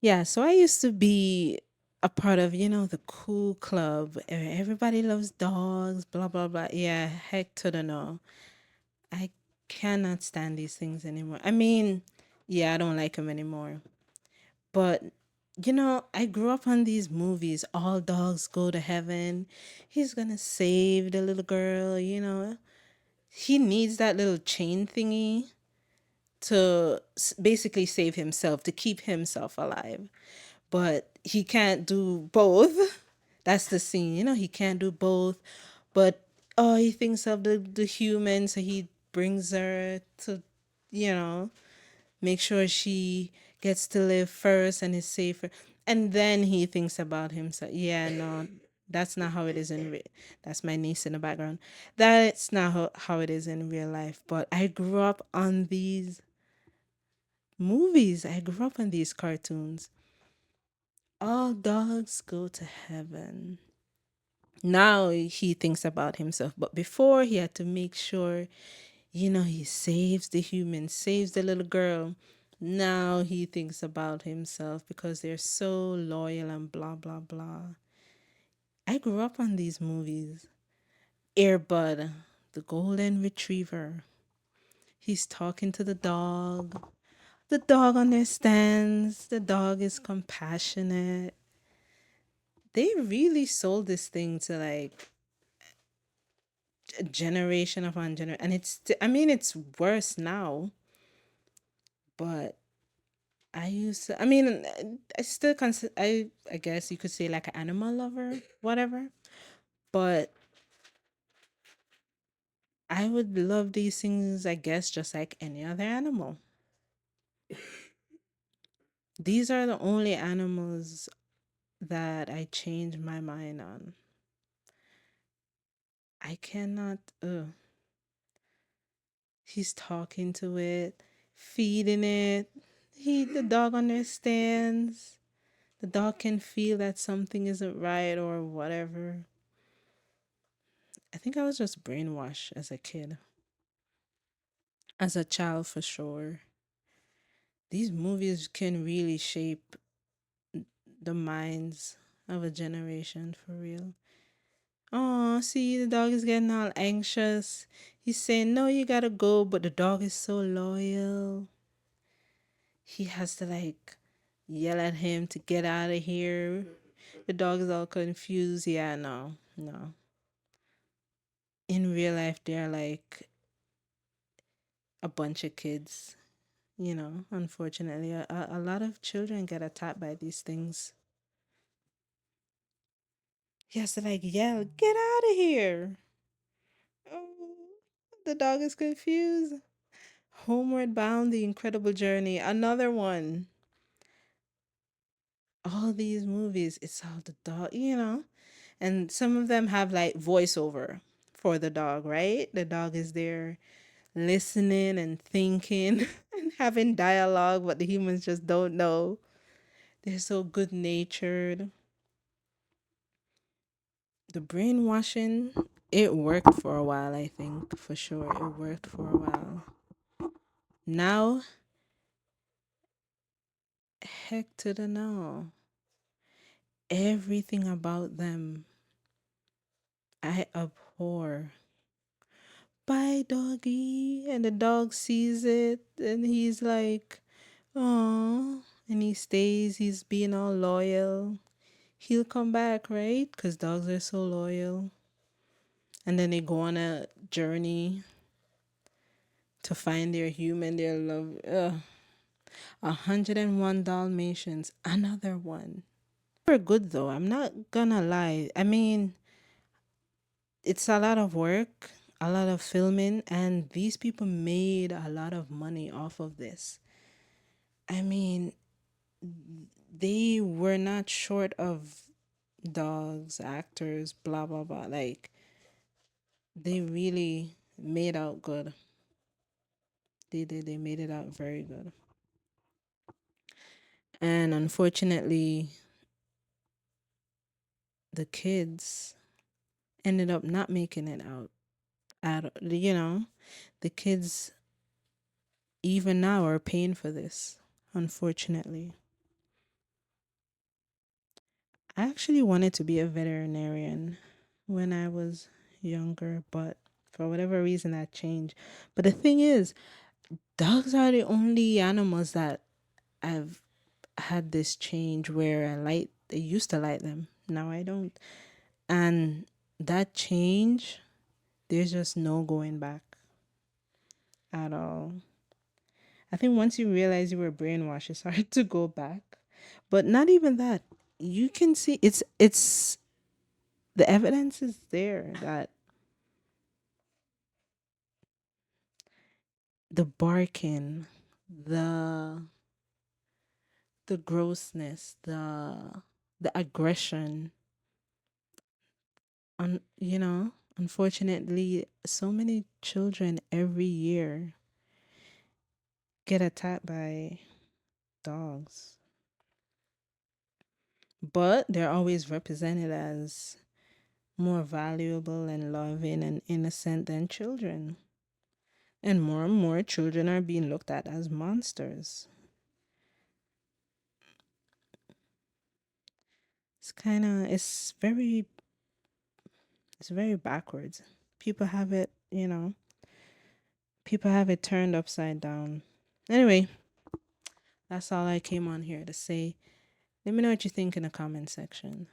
Yeah, so I used to be a part of, the cool club. Everybody loves dogs, blah, blah, blah. Yeah, heck to the no. I cannot stand these things anymore. I mean, yeah, I don't like them anymore. But, I grew up on these movies. All dogs go to heaven. He's gonna. The little girl. He needs that little chain thingy to basically save himself, to keep himself alive. But he can't do both. That's the scene, he can't do both. But he thinks of the human, so he brings her to, you know, make sure she gets to live first and is safer. And then he thinks about himself. Yeah, no, that's not how it is in real. That's my niece in the background. That's not how it is in real life. But I grew up on these movies. I grew up on these cartoons. All dogs go to heaven. Now he thinks about himself, but before he had to make sure, he saves the human, saves the little girl. Now he thinks about himself because they're so loyal and blah, blah, blah. I grew up on these movies. Airbud, the golden retriever. He's talking to the dog. The dog understands. The dog is compassionate. They really sold this thing to like a generation upon generation, and I mean, it's worse now. But I mean, I still consider, I guess you could say like an animal lover, whatever. But I would love these things, I guess, just like any other animal. These are the only animals that I change my mind on. I cannot. He's talking to it, feeding it. The dog understands. The dog can feel that something isn't right or whatever. I think I was just brainwashed as a kid, as a child for sure. These movies can really shape the minds of a generation for real. Oh, see, the dog is getting all anxious. He's saying, no, you gotta go, but the dog is so loyal. He has to like yell at him to get out of here. The dog is all confused. Yeah, no, no. In real life, they're like a bunch of kids. Unfortunately, a lot of children get attacked by these things. He has to like yell, get out of here. Oh, the dog is confused. Homeward Bound, The Incredible Journey, another one. All these movies, it's all the dog. And some of them have like voiceover for the dog, right? The dog is there listening and thinking and having dialogue, but the humans just don't know. They're so good natured. The brainwashing, it worked for a while, I think, for sure. It worked for a while. Now, heck to the no. Everything about them, I abhor. Bye, doggy. And the dog sees it and he's like, oh, and he stays. He's being all loyal. He'll come back, right? Because dogs are so loyal. And then they go on a journey to find their human, their love. Ugh. 101 Dalmatians, another one. They were good though, I'm not gonna lie. I mean, it's a lot of work, a lot of filming, and these people made a lot of money off of this. I mean, they were not short of dogs, actors, blah, blah, blah. Like, they really made out good. They did, they made it out very good. And unfortunately, the kids ended up not making it out the kids even now are paying for this, unfortunately. I actually wanted to be a veterinarian when I was younger, but for whatever reason that changed. But the thing is, dogs are the only animals that I've had this change where I used to like them. Now I don't. And that change, there's just no going back at all. I think once you realize you were brainwashed, it's hard to go back. But not even that. You can see it's the evidence is there that the barking, the the grossness, the aggression, unfortunately, so many children every year get attacked by dogs. But they're always represented as more valuable and loving and innocent than children. And more children are being looked at as monsters. It's very backwards. People have it, people have it turned upside down. Anyway, that's all I came on here to say. Let me know what you think in the comment section.